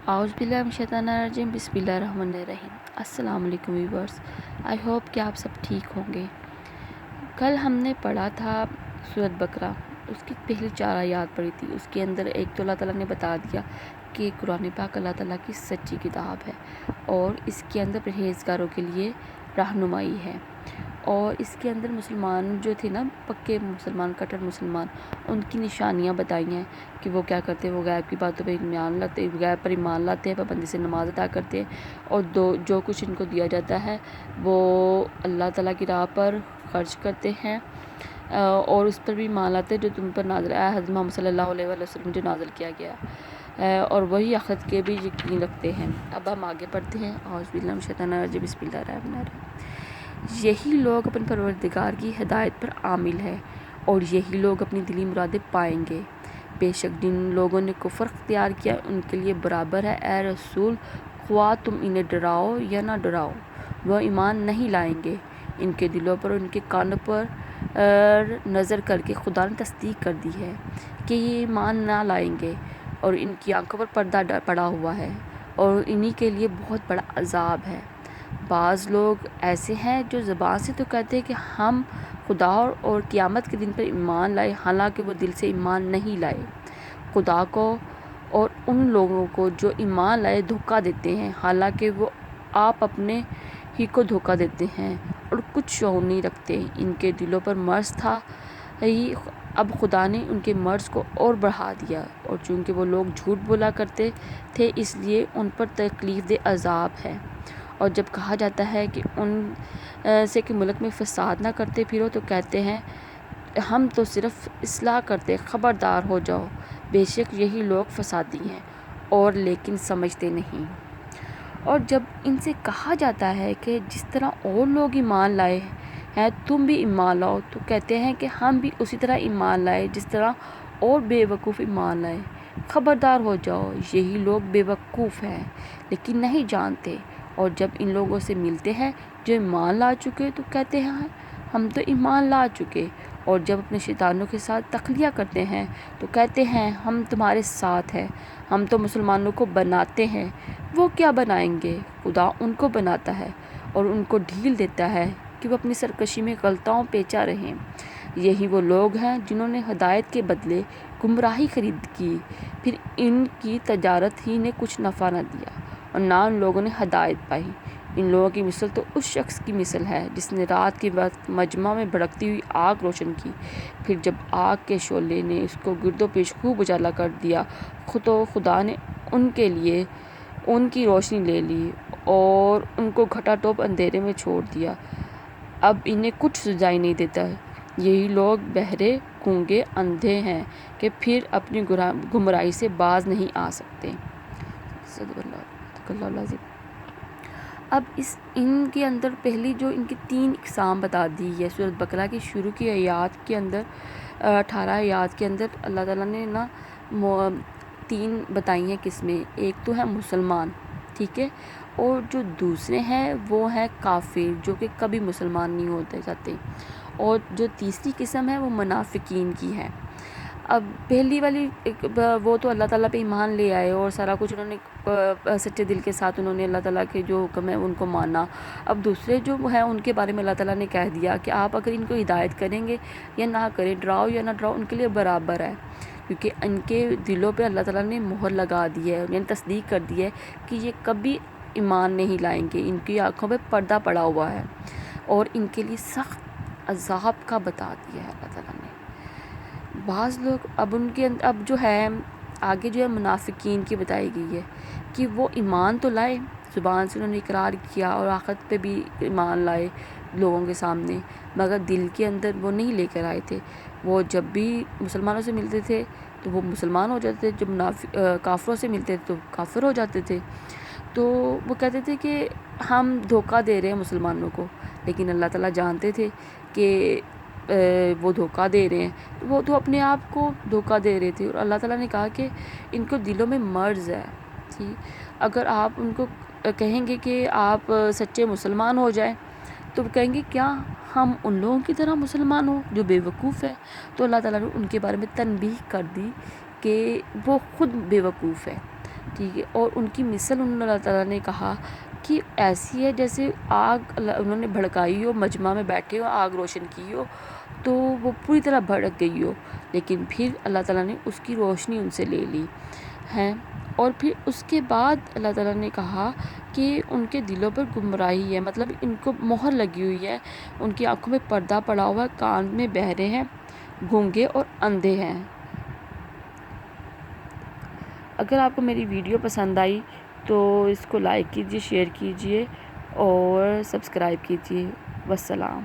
आउज़ बिल्लाहि मिनश शैतानिर रजीम बिस्मिल्लाहिर्रहमानिर्रहीम। अस्सलाम वालेकुम व्यूअर्स, आई होप कि आप सब ठीक होंगे। कल हमने पढ़ा था सूरत बकरा, उसकी पहली 4 आयत पढ़ी थी। उसके अंदर एक तो अल्लाह ताला ने बता दिया कि कुरान पाक अल्लाह ताला की सच्ची किताब है और इसके अंदर परहेज़गारों के लिए रहनुमाई है। और इसके अंदर मुसलमान जो थे ना, पक्के मुसलमान, कट्टर मुसलमान, उनकी निशानियाँ बताई हैं कि वो क्या करते हैं। वो गैब की बातों पे ईमान लाते, गैब पर ईमान लाते हैं, पाबंदी से नमाज अदा करते हैं और जो कुछ इनको दिया जाता है वो अल्लाह ताला की राह पर खर्च करते हैं और उस पर भी ईमान लाते हैं जो तुम पर नाज़िल है, हज़रत मोहम्मद सल्लल्लाहु अलैहि वसल्लम जो नाज़िल किया गया और वही आखिरत के भी यकीन रखते हैं। अब हम आगे पढ़ते हैं। औज़ु बिल्लाहि मिनश शैतानिर रजीम बिस्मिल्लाहिर्रहमानिर्रहीम। यही लोग अपने परवरदिगार की हिदायत पर आमिल है और यही लोग अपनी दिली मुरादें पाएंगे। बेशक जिन लोगों ने कुफ्र इख्तियार किया उनके लिए बराबर है, ए रसूल, ख्वाह तुम इन्हें डराओ या ना डराओ, वह ईमान नहीं लाएंगे। इनके दिलों पर और इनके कानों पर नज़र करके खुदा ने तस्दीक कर दी है कि ये ईमान ना लाएंगे और इनकी आंखों पर पर्दा पड़ा हुआ है और इन्हीं के लिए बहुत बड़ा अजाब है। बाज़ लोग ऐसे हैं जो ज़बान से तो कहते हैं कि हम खुदा और क़यामत के दिन पर ईमान लाए, हालांकि वो दिल से ईमान नहीं लाए। खुदा को और उन लोगों को जो ईमान लाए धोखा देते हैं, हालांकि वो आप अपने ही को धोखा देते हैं और कुछ शऊर नहीं रखते। इनके दिलों पर मर्ज़ था ही, अब खुदा ने उनके मर्ज़ को और बढ़ा दिया और चूँकि वो लोग झूठ बोला करते थे इसलिए उन पर तकलीफ़ दे अज़ाब है। और जब कहा जाता है कि उन से कि मुल्क में फ़साद ना करते फिरो तो कहते हैं हम तो सिर्फ़ इस्लाह करते, ख़बरदार हो जाओ, बेशक यही लोग फ़सादी हैं और लेकिन समझते नहीं। और जब इनसे कहा जाता है कि जिस तरह और लोग ईमान लाए हैं तुम भी ईमान लाओ, तो कहते हैं कि हम भी उसी तरह ईमान लाए जिस तरह और बेवकूफ़ ईमान लाए। ख़बरदार हो जाओ, यही लोग बेवकूफ़ हैं लेकिन नहीं जानते। और जब इन लोगों से मिलते हैं जो ईमान ला चुके तो कहते हैं हम तो ईमान ला चुके, और जब अपने शैतानों के साथ तख्लिया करते हैं तो कहते हैं हम तुम्हारे साथ हैं, हम तो मुसलमानों को बनाते हैं। वो क्या बनाएंगे, खुदा उनको बनाता है और उनको ढील देता है कि वो अपनी सरकशी में गलताओं पेचा रहें। यही वो लोग हैं जिन्होंने हदायत के बदले गुमराही खरीद की, फिर इनकी तजारत ही ने कुछ नफ़ा न दिया और ना उन लोगों ने हदायत पाई। इन लोगों की मिसल तो उस शख्स की मिसल है जिसने रात के वक्त मजमा में भड़कती हुई आग रोशन की, फिर जब आग के शोले ने उसको गिरदो पेश खूब उजाला कर दिया तो खुदा ने उनके लिए उनकी रोशनी ले ली और उनको घटाटोप अंधेरे में छोड़ दिया। अब इन्हें कुछ सुझाई नहीं देता। यही लोग बहरे, गूंगे, अंधे हैं कि फिर अपनी गुमराही से बाज नहीं आ सकते। अब इनके अंदर पहली जो इनकी 3 इक़साम बता दी है सूरत बकरा की शुरू की आयत के अंदर, 18 आयत के अंदर अल्लाह ताला ने ना 3 बताई हैं किस्में। एक तो है मुसलमान, ठीक है, और जो दूसरे हैं वो हैं काफिर जो कि कभी मुसलमान नहीं होते जाते, और जो तीसरी किस्म है वो मुनाफिकीन की है। अब पहली वाली वो तो अल्लाह ताला पे ईमान ले आए और सारा कुछ उन्होंने सच्चे दिल के साथ उन्होंने अल्लाह ताला के जो हुक्म है उनको माना। अब दूसरे जो है उनके बारे में अल्लाह ताला ने कह दिया कि आप अगर इनको हिदायत करेंगे या ना करें, डराओ या ना डराओ, उनके लिए बराबर है, क्योंकि इनके दिलों पे अल्लाह ताला ने मोहर लगा दी है, यानी तस्दीक कर दी है कि ये कभी ईमान नहीं लाएंगे। इनकी आँखों पे पर्दा पड़ा हुआ है और इनके लिए सख्त अज़ाब का बता दिया है अल्लाह ताला ने। बाज़ लोग अब उनके अब जो है आगे जो है मुनाफिकीन की बताई गई है कि वो ईमान तो लाए, ज़ुबान से उन्होंने इकरार किया और आखिरत पे भी ईमान लाए लोगों के सामने, मगर दिल के अंदर वो नहीं लेकर आए थे। वो जब भी मुसलमानों से मिलते थे तो वो मुसलमान हो जाते थे, जब काफ़िरों से मिलते थे तो काफिर हो जाते थे। तो वो कहते थे कि हम धोखा दे रहे हैं मुसलमानों को, लेकिन अल्लाह ताला जानते थे कि वो धोखा दे रहे हैं, तो वो तो अपने आप को धोखा दे रहे थे। और अल्लाह ताला ने कहा कि इनको दिलों में मर्ज़ है, ठीक, अगर आप उनको कहेंगे कि आप सच्चे मुसलमान हो जाए तो कहेंगे क्या हम उन लोगों की तरह मुसलमान हो जो बेवकूफ़ है। तो अल्लाह ताला ने उनके बारे में तनबीह कर दी कि वो ख़ुद बेवकूफ़ है। ٹھیک ہے، اور ان کی مثل اللہ تعالیٰ نے کہا کہ ایسی ہے جیسے آگ انہوں نے بھڑکائی ہو، مجمع میں بیٹھے ہو، آگ روشن کی ہو تو وہ پوری طرح بھڑک گئی ہو، لیکن پھر اللہ تعالیٰ نے اس کی روشنی ان سے لے لی ہے۔ اور پھر اس کے بعد اللہ تعالیٰ نے کہا کہ ان کے دلوں پر گمراہی ہے، مطلب ان کو مہر لگی ہوئی ہے، ان کی آنکھوں میں پردہ پڑا ہوا ہے، کان میں بہرے ہیں، گونگے اور اندھے ہیں۔ اگر آپ کو میری ویڈیو پسند آئی تو اس کو لائک کیجیے، شیئر کیجیے اور سبسکرائب کیجیے۔ والسلام۔